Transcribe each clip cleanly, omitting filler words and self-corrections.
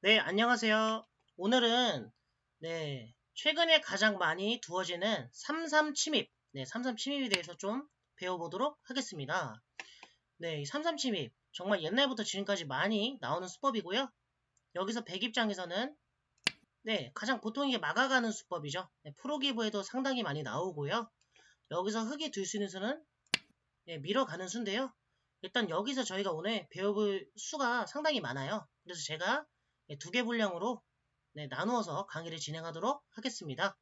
네, 안녕하세요. 오늘은 최근에 가장 많이 두어지는 삼삼 침입, 삼삼 침입에 대해서 좀 배워보도록 하겠습니다. 이 삼삼 침입 정말 옛날부터 지금까지 많이 나오는 수법이고요. 여기서 백 입장에서는 가장 보통 이게 막아가는 수법이죠. 프로기브에도 상당히 많이 나오고요. 여기서 흙이 둘 수 있는 수는 밀어가는 수인데요. 일단 여기서 저희가 오늘 배워볼 수가 상당히 많아요. 그래서 제가 두 개 분량으로 나누어서 강의를 진행하도록 하겠습니다.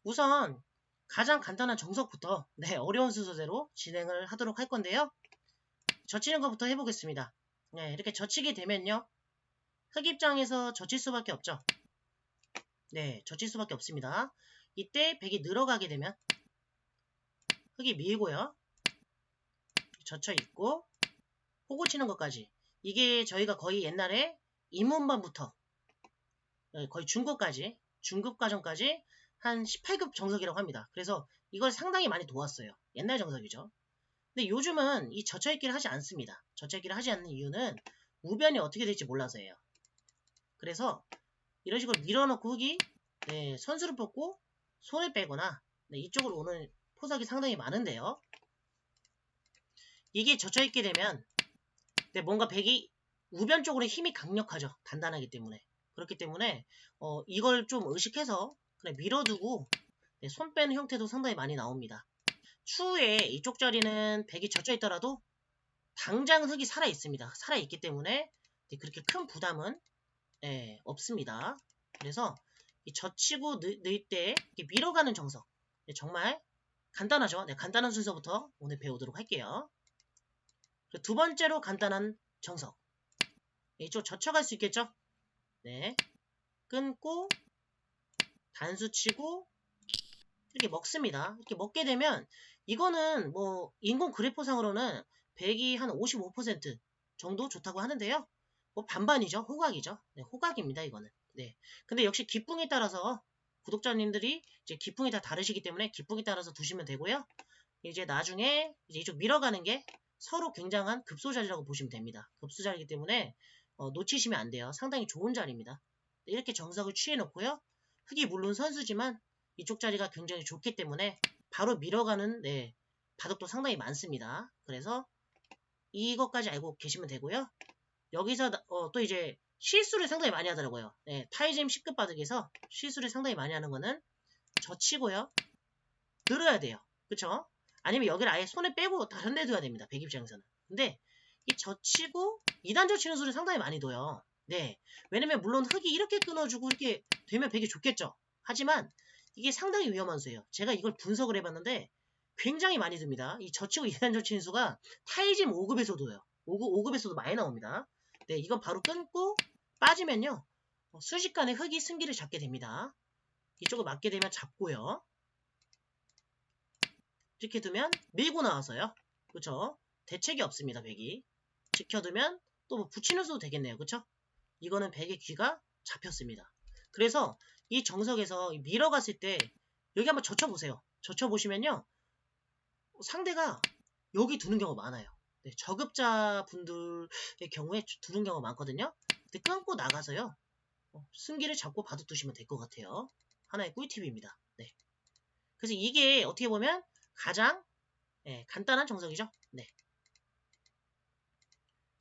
우선 가장 간단한 정석부터 어려운 순서대로 진행을 하도록 할 건데요. 젖히는 것부터 해보겠습니다. 이렇게 젖히게 되면요. 흙 입장에서 젖힐 수밖에 없죠. 젖힐 수밖에 없습니다. 이때 백이 늘어가게 되면 흙이 밀고요. 젖혀 있고 호구 치는 것까지. 이게 저희가 거의 옛날에 입문반부터 거의 중급까지, 중급 과정까지 한 18급 정석이라고 합니다. 그래서 이걸 상당히 많이 도왔어요. 옛날 정석이죠. 근데 요즘은 이 젖혀있기를 하지 않습니다. 젖혀있기를 하지 않는 이유는 우변이 어떻게 될지 몰라서예요. 그래서 이런 식으로 밀어넣고 흙이 선수를 뽑고 손을 빼거나 이쪽으로 오는 포석이 상당히 많은데요. 이게 젖혀있게 되면 뭔가 백이 우변 쪽으로 힘이 강력하죠. 단단하기 때문에. 그렇기 때문에 이걸 좀 의식해서 그냥 밀어두고 손 빼는 형태도 상당히 많이 나옵니다. 추후에 이쪽 자리는 백이 젖혀 있더라도 당장 흙이 살아있습니다. 살아있기 때문에 그렇게 큰 부담은 없습니다. 그래서 젖히고 넣을 때 밀어가는 정석 정말 간단하죠. 간단한 순서부터 오늘 배우도록 할게요. 두 번째로 간단한 정석 이쪽 젖혀갈 수 있겠죠? 끊고 단수 치고 이렇게 먹습니다. 이렇게 먹게 되면 이거는 뭐 인공 그래프상으로는 100이 한 55% 정도 좋다고 하는데요. 뭐 반반이죠. 호각이죠. 호각입니다. 이거는. 근데 역시 기풍에 따라서 구독자님들이 이제 기풍이 다 다르시기 때문에 기풍에 따라서 두시면 되고요. 이제 나중에 이제 이쪽 밀어가는 게 서로 굉장한 급소자리라고 보시면 됩니다. 급소자리이기 때문에 놓치시면 안 돼요. 상당히 좋은 자리입니다. 이렇게 정석을 취해 놓고요. 흙이 물론 선수지만 이쪽 자리가 굉장히 좋기 때문에 바로 밀어가는 바둑도 상당히 많습니다. 그래서 이것까지 알고 계시면 되고요. 여기서 또 이제 실수를 상당히 많이 하더라고요. 타이즘 10급 바둑에서 실수를 상당히 많이 하는 거는 젖히고요. 늘어야 돼요. 그쵸? 아니면 여기를 아예 손에 빼고 다른 데 둬야 됩니다. 백 입장에서는. 근데 이 젖히고 2단 젖히는 수를 상당히 많이 둬요. 왜냐면 물론 흙이 이렇게 끊어주고 이렇게 되면 백이 좋겠죠. 하지만 이게 상당히 위험한 수예요. 제가 이걸 분석을 해봤는데 굉장히 많이 듭니다. 이 젖히고 2단 젖히는 수가 타이즘 5급에서도요. 5급에서도 많이 나옵니다. 이건 바로 끊고 빠지면요. 순식간에 흙이 승기를 잡게 됩니다. 이쪽을 맞게 되면 잡고요. 이렇게 두면 밀고 나와서요. 그쵸? 대책이 없습니다. 백이. 지켜두면 또 뭐 붙이는 수도 되겠네요. 그쵸? 이거는 백의 귀가 잡혔습니다. 그래서 이 정석에서 밀어갔을 때 여기 한번 젖혀보세요. 젖혀보시면요. 상대가 여기 두는 경우가 많아요. 저급자 분들의 경우에 두는 경우가 많거든요. 근데 끊고 나가서요. 승기를 잡고 바둑 두시면 될 것 같아요. 하나의 꿀팁입니다. 그래서 이게 어떻게 보면 가장 간단한 정석이죠.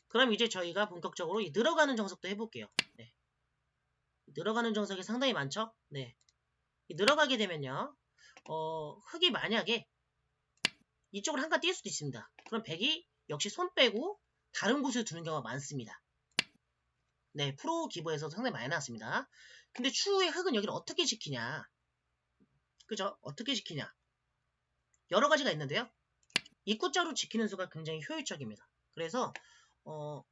그럼 이제 저희가 본격적으로 이 늘어가는 정석도 해볼게요. 늘어가는 정석이 상당히 많죠. 이 늘어가게 되면요. 흙이 만약에 이쪽으로 한 칸 뛸 수도 있습니다. 그럼 백이 역시 손 빼고 다른 곳에 두는 경우가 많습니다. 프로 기부에서도 상당히 많이 나왔습니다. 근데 추후에 흙은 여기를 어떻게 지키냐. 그죠? 어떻게 지키냐. 여러 가지가 있는데요. 입구자로 지키는 수가 굉장히 효율적입니다. 그래서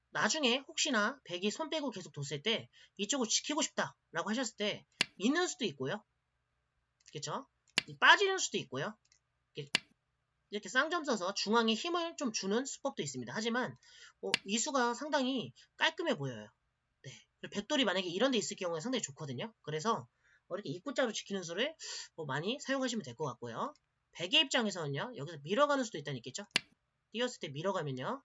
나중에 혹시나 백이 손 빼고 계속 뒀을 때 이쪽을 지키고 싶다라고 하셨을 때 있는 수도 있고요. 그렇죠? 빠지는 수도 있고요. 이렇게 쌍점 써서 중앙에 힘을 좀 주는 수법도 있습니다. 하지만 이 수가 상당히 깔끔해 보여요. 백돌이 만약에 이런 데 있을 경우에 상당히 좋거든요. 그래서 이렇게 입구자로 지키는 수를 많이 사용하시면 될 것 같고요. 백의 입장에서는요. 여기서 밀어가는 수도 일단 있겠죠. 띄었을 때 밀어가면요.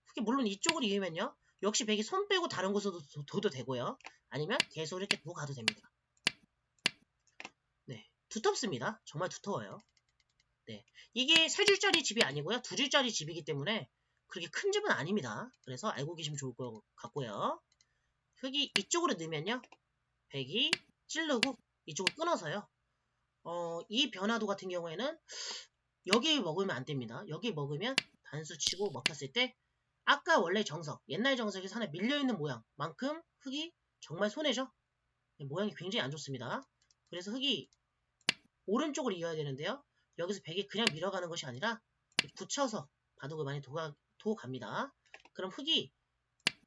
그게 물론 이쪽으로 이으면요. 역시 백이 손 빼고 다른 곳으로 둬도 되고요. 아니면 계속 이렇게 두고 가도 됩니다. 네, 두텁습니다. 정말 두터워요. 네, 이게 3줄짜리 집이 아니고요. 2줄짜리 집이기 때문에 그렇게 큰 집은 아닙니다. 그래서 알고 계시면 좋을 것 같고요. 흙이 이쪽으로 넣으면요. 백이 찌르고 이쪽으로 끊어서요. 이 변화도 같은 경우에는 여기 먹으면 안 됩니다. 여기 먹으면 단수 치고 먹혔을 때 아까 원래 정석, 옛날 정석에서 하나 밀려있는 모양만큼 흙이 정말 손해죠. 모양이 굉장히 안 좋습니다. 그래서 흙이 오른쪽으로 이어야 되는데요. 여기서 백이 그냥 밀어가는 것이 아니라 붙여서 바둑을 많이 도갑니다. 그럼 흙이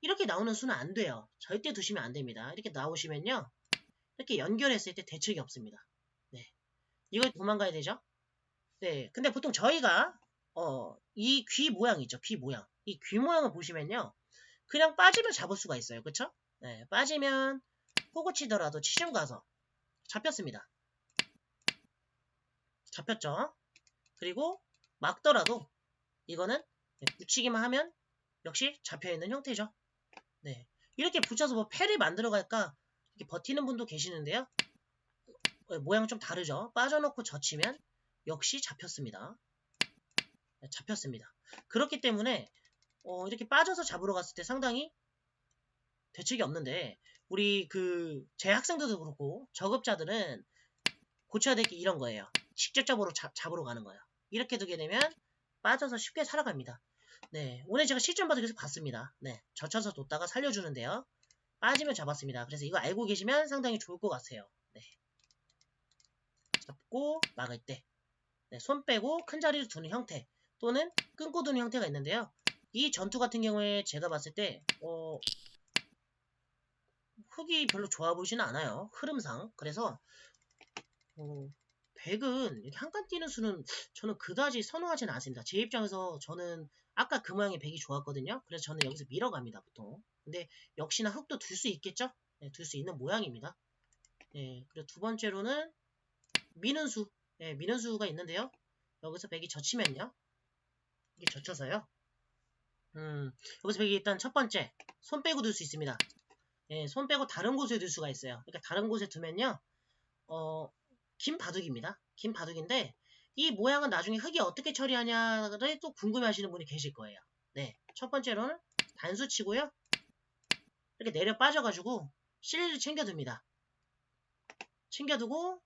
이렇게 나오는 수는 안 돼요. 절대 두시면 안 됩니다. 이렇게 나오시면요. 이렇게 연결했을 때 대책이 없습니다. 네. 이걸 도망가야 되죠. 네. 근데 보통 저희가 이 귀 모양 있죠. 귀 모양. 이 귀 모양을 보시면요. 그냥 빠지면 잡을 수가 있어요. 그쵸? 네. 빠지면 호구 치더라도 치중 가서 잡혔습니다. 잡혔죠? 그리고 막더라도 이거는 붙이기만 하면 역시 잡혀있는 형태죠. 네. 이렇게 붙여서 뭐 패를 만들어 갈까 이렇게 버티는 분도 계시는데요. 모양 좀 다르죠. 빠져놓고 젖히면 역시 잡혔습니다. 네, 잡혔습니다. 그렇기 때문에 이렇게 빠져서 잡으러 갔을 때 상당히 대책이 없는데 우리 제 학생들도 그렇고 저급자들은 고쳐야 될 게 이런 거예요. 직접적으로 잡으러 가는 거예요. 이렇게 두게 되면 빠져서 쉽게 살아갑니다. 네, 오늘 제가 실전 바둑에서 봤습니다. 네, 젖혀서 뒀다가 살려주는데요. 빠지면 잡았습니다. 그래서 이거 알고 계시면 상당히 좋을 것 같아요. 네. 잡고 막을 때 네, 손 빼고 큰 자리를 두는 형태 또는 끊고 두는 형태가 있는데요. 이 전투 같은 경우에 제가 봤을 때 흙이 별로 좋아 보이지는 않아요. 흐름상. 그래서 백은 이렇게 한 칸 뛰는 수는 저는 그다지 선호하지는 않습니다. 제 입장에서 저는 아까 그 모양의 백이 좋았거든요. 그래서 저는 여기서 밀어갑니다. 보통. 근데 역시나 흙도 둘 수 있겠죠? 네, 둘 수 있는 모양입니다. 네, 그리고 두 번째로는 미는 수. 네, 미는 수가 있는데요. 여기서 백이 젖히면요. 이게 젖혀서요. 여기서 백이 일단 첫 번째 손 빼고 둘 수 있습니다. 예, 손 빼고 다른 곳에 둘 수가 있어요. 그러니까 다른 곳에 두면요. 긴 바둑입니다. 긴 바둑인데 이 모양은 나중에 흙이 어떻게 처리하냐를 또 궁금해하시는 분이 계실 거예요. 네, 첫 번째로는 단수 치고요. 이렇게 내려 빠져가지고 실리를 챙겨둡니다. 챙겨두고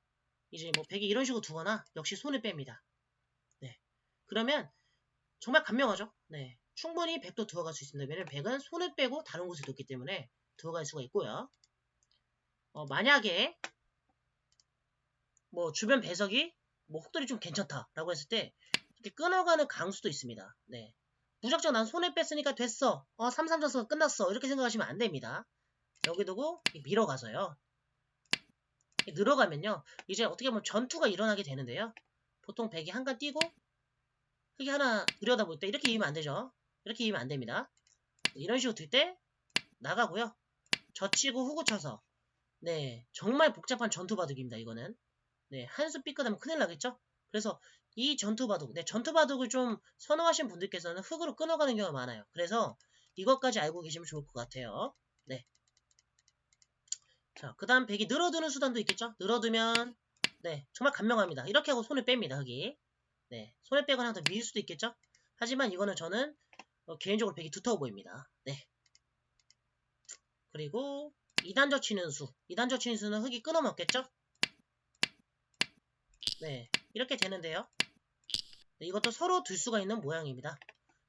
이제 뭐 백이 이런 식으로 두거나 역시 손을 뺍니다. 네, 그러면 정말 간명하죠. 네, 충분히 백도 두어갈 수 있습니다. 왜냐면 백은 손을 빼고 다른 곳에 뒀기 때문에 두어갈 수가 있고요. 만약에 뭐 주변 배석이 뭐 혹들이 좀 괜찮다라고 했을 때 이렇게 끊어가는 강수도 있습니다. 네. 무작정 난 손에 뺐으니까 됐어. 3-3 져서 끝났어. 이렇게 생각하시면 안 됩니다. 여기 두고 밀어가서요. 늘어가면요. 이제 어떻게 보면 전투가 일어나게 되는데요. 보통 백이 한 칸 띄고 흙이 하나 들여다볼 때 이렇게 이으면 안 되죠. 이렇게 이으면 안 됩니다. 이런 식으로 들 때 나가고요. 젖히고 후구 쳐서 네, 정말 복잡한 전투 바둑입니다. 이거는. 네, 한 수 삐끗하면 큰일 나겠죠? 그래서 이 전투 바둑, 네, 전투 바둑을 좀 선호하신 분들께서는 흙으로 끊어가는 경우가 많아요. 그래서 이것까지 알고 계시면 좋을 것 같아요. 네. 자, 그 다음 백이 늘어두는 수단도 있겠죠? 늘어두면, 네, 정말 간명합니다. 이렇게 하고 손을 뺍니다, 흙이. 네, 손을 빼거나 더 밀 수도 있겠죠? 하지만 이거는 저는 개인적으로 백이 두터워 보입니다. 네. 그리고 2단 젖히는 수. 2단 젖히는 수는 흙이 끊어먹겠죠? 네, 이렇게 되는데요. 네, 이것도 서로 둘 수가 있는 모양입니다.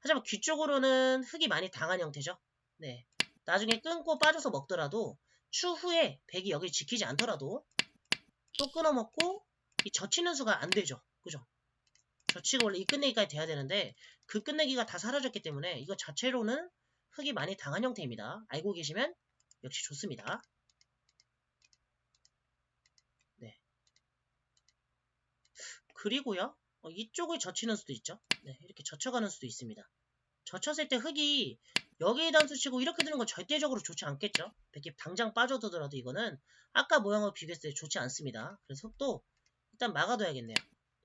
하지만 귀 쪽으로는 흙이 많이 당한 형태죠. 네, 나중에 끊고 빠져서 먹더라도 추후에 백이 여기 지키지 않더라도 또 끊어먹고 이 젖히는 수가 안 되죠. 그죠? 젖히고 원래 이 끝내기까지 돼야 되는데 그 끝내기가 다 사라졌기 때문에 이거 자체로는 흙이 많이 당한 형태입니다. 알고 계시면 역시 좋습니다. 네. 그리고요. 이쪽을 젖히는 수도 있죠. 네, 이렇게 젖혀가는 수도 있습니다. 젖혔을 때 흙이 여기에 단수 치고 이렇게 드는 건 절대적으로 좋지 않겠죠. 백이 당장 빠져들더라도 이거는 아까 모양으로 비교했을 때 좋지 않습니다. 그래서 흙도 일단 막아둬야겠네요.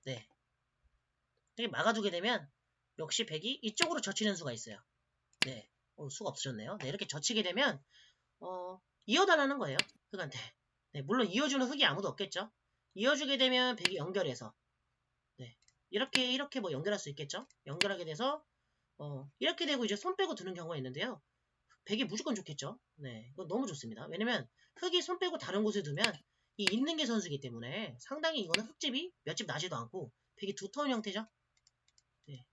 네, 이렇게 막아두게 되면 역시 백이 이쪽으로 젖히는 수가 있어요. 네, 수가 없어졌네요. 네, 이렇게 젖히게 되면 이어달라는 거예요. 흙한테. 네, 물론 이어주는 흙이 아무도 없겠죠. 이어주게 되면 백이 연결해서 네, 이렇게 뭐 연결할 수 있겠죠. 연결하게 돼서 이렇게 되고 이제 손 빼고 두는 경우가 있는데요. 백이 무조건 좋겠죠. 네, 이거 너무 좋습니다. 왜냐면 흙이 손 빼고 다른 곳에 두면 이 있는 게 선수이기 때문에 상당히 이거는 흙집이 몇 집 나지도 않고 백이 두터운 형태죠. 네.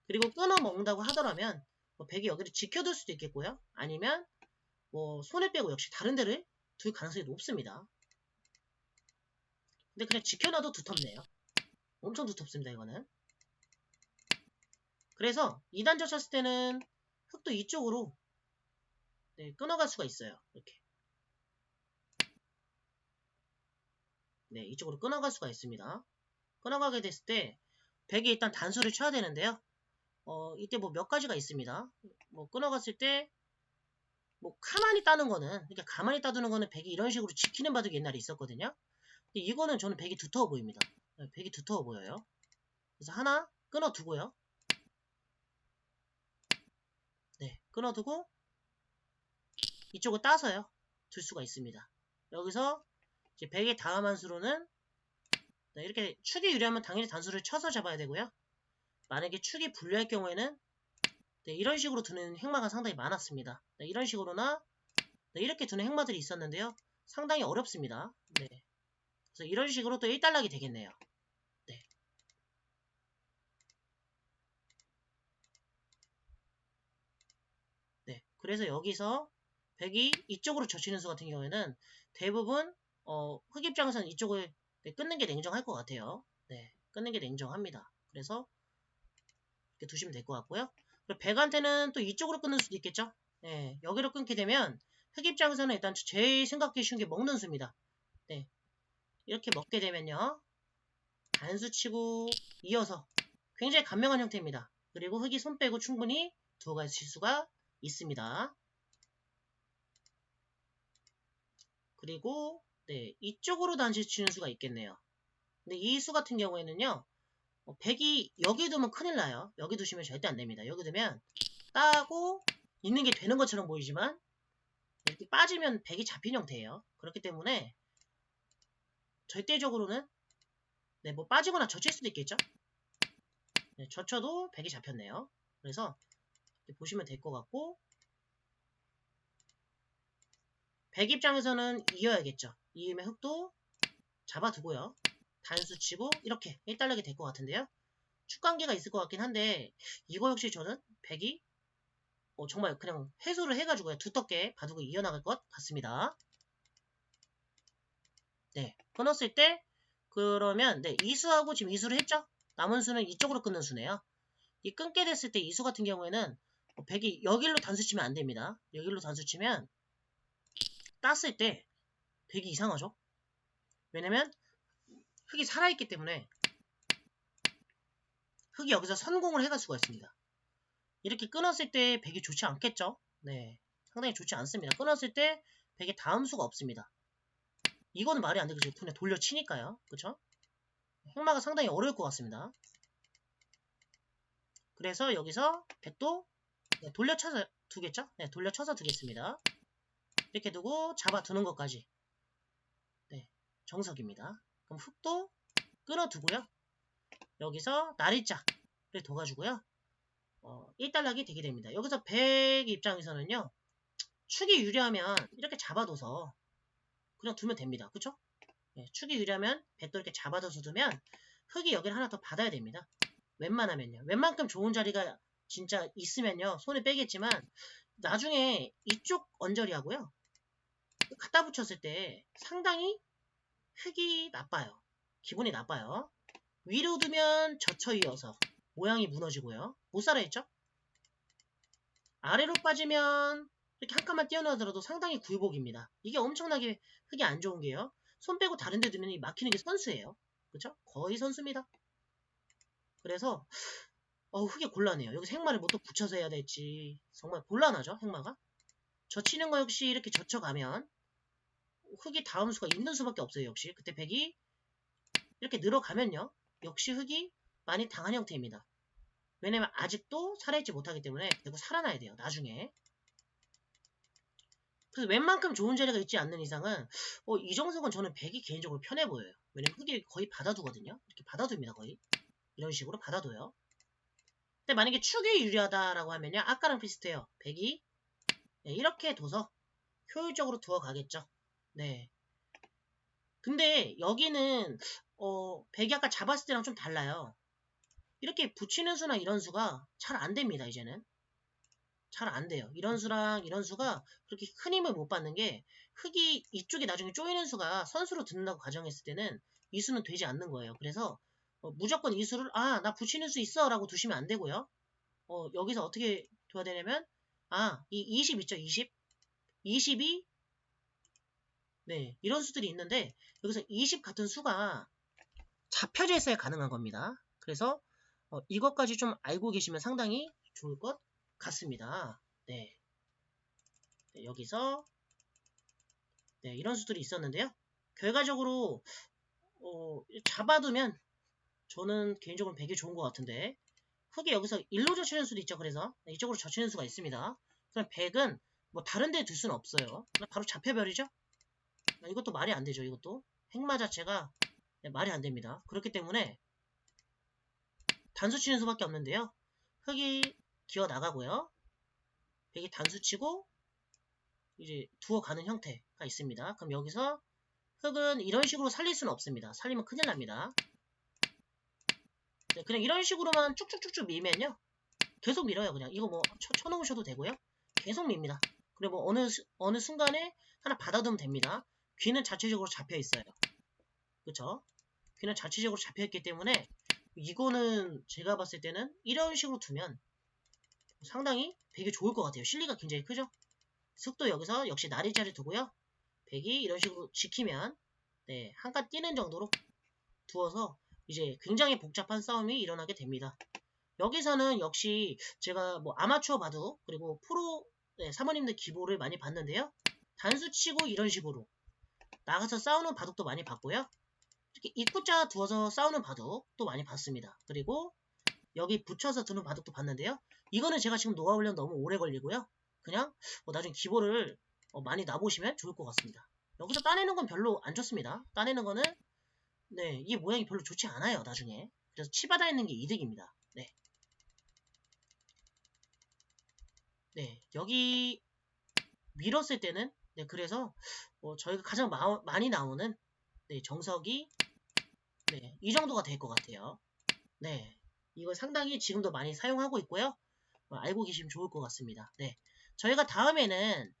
그리고 끊어 먹는다고 하더라면 백이 여기를 지켜둘 수도 있겠고요. 아니면 뭐 손을 빼고 역시 다른 데를 둘 가능성이 높습니다. 근데 그냥 지켜놔도 두텁네요. 엄청 두텁습니다, 이거는. 그래서 2단 젖혔을 때는 흙도 이쪽으로 네, 끊어갈 수가 있어요. 이렇게. 네, 이쪽으로 끊어갈 수가 있습니다. 끊어가게 됐을 때 백이 일단 단수를 쳐야 되는데요. 이때 뭐 몇 가지가 있습니다. 뭐 끊어갔을 때 뭐 가만히 따는 거는, 그러니까 가만히 따두는 거는 백이 이런 식으로 지키는 바둑이 옛날에 있었거든요. 근데 이거는 저는 백이 두터워 보입니다. 네, 백이 두터워 보여요. 그래서 하나 끊어두고요. 네, 끊어두고 이쪽을 따서요. 둘 수가 있습니다. 여기서 이제 백의 다음 한 수로는 네, 이렇게 축이 유리하면 당연히 단수를 쳐서 잡아야 되고요. 만약에 축이 불리할 경우에는 네, 이런 식으로 두는 행마가 상당히 많았습니다. 네, 이런 식으로나 네, 이렇게 두는 행마들이 있었는데요. 상당히 어렵습니다. 네, 그래서 이런 식으로 또 1단락이 되겠네요. 네. 네, 그래서 여기서 백이 이쪽으로 젖히는 수 같은 경우에는 대부분 흑 입장에서는 이쪽을 네, 끊는 게 냉정할 것 같아요. 네, 끊는 게 냉정합니다. 그래서 이렇게 두시면 될 것 같고요. 그리고 백한테는 또 이쪽으로 끊는 수도 있겠죠. 네, 여기로 끊게 되면 흑 입장에서는 일단 제일 생각하기 쉬운 게 먹는 수입니다. 네, 이렇게 먹게 되면요. 단수 치고 이어서 굉장히 간명한 형태입니다. 그리고 흑이 손 빼고 충분히 두 가지 칠 수가 있습니다. 그리고 네, 이쪽으로 단수 치는 수가 있겠네요. 근데 이 수 같은 경우에는요. 백이 여기 두면 큰일 나요. 여기 두시면 절대 안 됩니다. 여기 두면 따고 있는 게 되는 것처럼 보이지만 이렇게 빠지면 백이 잡힌 형태예요. 그렇기 때문에 절대적으로는 네, 뭐 빠지거나 젖힐 수도 있겠죠. 네, 젖혀도 백이 잡혔네요. 그래서 이렇게 보시면 될 것 같고 백 입장에서는 이어야겠죠. 이음의 흙도 잡아두고요. 단수 치고 이렇게 1단락이 될 것 같은데요. 축관계가 있을 것 같긴 한데 이거 역시 저는 백이 정말 그냥 회수를 해가지고요. 두텁게 바둑을 이어나갈 것 같습니다. 네, 끊었을 때 그러면 네, 이수하고 지금 이수를 했죠? 남은 수는 이쪽으로 끊는 수네요. 이 끊게 됐을 때 이수 같은 경우에는 백이 여기로 단수 치면 안 됩니다. 여기로 단수 치면 땄을 때 백이 이상하죠? 왜냐면 흙이 살아있기 때문에 흙이 여기서 선공을 해갈 수가 있습니다. 이렇게 끊었을 때 백이 좋지 않겠죠? 네, 상당히 좋지 않습니다. 끊었을 때 백의 다음 수가 없습니다. 이거는 말이 안 되겠죠. 그냥 돌려치니까요. 그쵸? 행마가 상당히 어려울 것 같습니다. 그래서 여기서 백도 네, 돌려쳐서 두겠죠? 네, 돌려쳐서 두겠습니다. 이렇게 두고 잡아두는 것까지 네, 정석입니다. 그럼 흙도 끊어두고요. 여기서 나리짝을 둬가지고요. 1단락이 되게 됩니다. 여기서 백 입장에서는요. 축이 유리하면 이렇게 잡아둬서 그냥 두면 됩니다. 그쵸? 네, 축이 유리하면 백도 이렇게 잡아둬서 두면 흙이 여기를 하나 더 받아야 됩니다. 웬만하면요. 웬만큼 좋은 자리가 진짜 있으면요. 손을 빼겠지만 나중에 이쪽 언저리하고요. 갖다 붙였을 때 상당히 흙이 나빠요. 기분이 나빠요. 위로 두면 젖혀 이어서 모양이 무너지고요. 못 살아있죠? 아래로 빠지면 이렇게 한 칸만 띄어나더라도 상당히 굴복입니다. 이게 엄청나게 흙이 안 좋은 게요. 손 빼고 다른 데 두면 막히는 게 선수예요. 그쵸? 거의 선수입니다. 그래서 흙이 곤란해요. 여기서 행마를 뭐 또 붙여서 해야 될지 정말 곤란하죠. 행마가. 젖히는 거 역시 이렇게 젖혀가면 흙이 다음 수가 있는 수밖에 없어요. 역시 그때 백이 이렇게 늘어가면요. 역시 흙이 많이 당한 형태입니다. 왜냐면 아직도 살아있지 못하기 때문에 결국 살아나야 돼요. 나중에. 그래서 웬만큼 좋은 자리가 있지 않는 이상은 이 정석은 저는 100이 개인적으로 편해 보여요. 왜냐면 흙이 거의 받아두거든요. 이렇게 받아둡니다. 거의 이런 식으로 받아둬요. 근데 만약에 축이 유리하다라고 하면요, 아까랑 비슷해요. 100이 이렇게 둬서 효율적으로 두어 가겠죠. 네. 근데 여기는 100이 아까 잡았을 때랑 좀 달라요. 이렇게 붙이는 수나 이런 수가 잘 안 됩니다. 이제는 잘 안 돼요. 이런 수랑 이런 수가 그렇게 큰 힘을 못 받는 게, 흙이 이쪽에 나중에 쪼이는 수가 선수로 듣는다고 가정했을 때는 이 수는 되지 않는 거예요. 그래서 무조건 이 수를 나 붙이는 수 있어 라고 두시면 안 되고요. 여기서 어떻게 둬야 되냐면 이 20 있죠. 20이 네, 이런 수들이 있는데 여기서 20 같은 수가 잡혀져 있어야 가능한 겁니다. 그래서 이것까지 좀 알고 계시면 상당히 좋을 것 같습니다. 네, 여기서 이런 수들이 있었는데요. 결과적으로 잡아두면 저는 개인적으로 100이 좋은 것 같은데, 흙이 여기서 일로 젖히는 수도 있죠. 그래서 이쪽으로 젖히는 수가 있습니다. 그럼 100은 뭐 다른 데 둘 수는 없어요. 그냥 바로 잡혀버리죠. 이것도 말이 안 되죠. 이것도 핵마 자체가 말이 안 됩니다. 그렇기 때문에 단수 치는 수밖에 없는데요. 흙이 기어 나가고요. 100이 단수 치고 이제 두어 가는 형태가 있습니다. 그럼 여기서 흙은 이런 식으로 살릴 수는 없습니다. 살리면 큰일 납니다. 네, 그냥 이런 식으로만 쭉쭉쭉쭉 밀면요, 계속 밀어요. 그냥 이거 뭐 쳐놓으셔도 되고요. 계속 밉니다. 그리고 뭐 어느 순간에 하나 받아두면 됩니다. 귀는 자체적으로 잡혀 있어요. 그쵸? 귀는 자체적으로 잡혀 있기 때문에 이거는 제가 봤을 때는 이런 식으로 두면 상당히 되게 좋을 것 같아요. 실리가 굉장히 크죠? 흙도 여기서 역시 나리자리 두고요. 100이 이런 식으로 지키면 한 칸 뛰는 정도로 두어서 이제 굉장히 복잡한 싸움이 일어나게 됩니다. 여기서는 역시 제가 뭐 아마추어 바둑 그리고 프로 사모님들 기보를 많이 봤는데요. 단수 치고 이런 식으로 나가서 싸우는 바둑도 많이 봤고요. 특히 입구자 두어서 싸우는 바둑도 많이 봤습니다. 그리고 여기 붙여서 두는 바둑도 봤는데요. 이거는 제가 지금 놓아오려면 너무 오래 걸리고요. 그냥 나중에 기보를 많이 놔보시면 좋을 것 같습니다. 여기서 따내는 건 별로 안 좋습니다. 따내는 거는 이 모양이 별로 좋지 않아요. 나중에. 그래서 치받아 있는 게 이득입니다. 여기 밀었을 때는 그래서 저희가 가장 많이 나오는 정석이 이 정도가 될 것 같아요. 이거 상당히 지금도 많이 사용하고 있고요. 알고 계시면 좋을 것 같습니다. 저희가 다음에는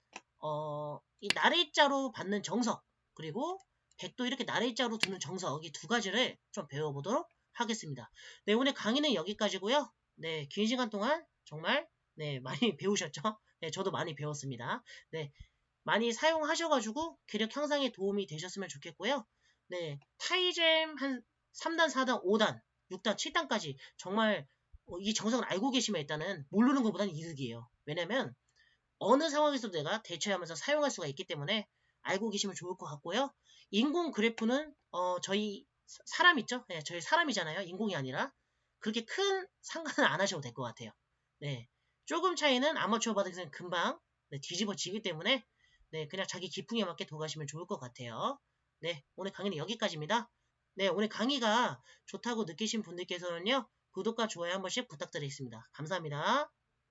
이 나래자로 받는 정석, 그리고 백도 이렇게 나래자로 두는 정석, 이 두 가지를 좀 배워보도록 하겠습니다. 오늘 강의는 여기까지고요. 긴 시간 동안 정말 많이 배우셨죠? 저도 많이 배웠습니다. 많이 사용하셔가지고 기력 향상에 도움이 되셨으면 좋겠고요. 타이잼 한 3단, 4단, 5단, 6단, 7단까지 정말 이 정석을 알고 계시면 일단은 모르는 것보다는 이득이에요. 왜냐면 어느 상황에서도 내가 대처하면서 사용할 수가 있기 때문에 알고 계시면 좋을 것 같고요. 인공 그래프는 저희 사람 있죠? 저희 사람이잖아요. 인공이 아니라. 그렇게 큰 상관은 안 하셔도 될 것 같아요. 조금 차이는 아마추어 바둑에서는 금방 뒤집어지기 때문에 그냥 자기 기풍에 맞게 둬가시면 좋을 것 같아요. 오늘 강의는 여기까지입니다. 오늘 강의가 좋다고 느끼신 분들께서는요, 구독과 좋아요 한 번씩 부탁드리겠습니다. 감사합니다.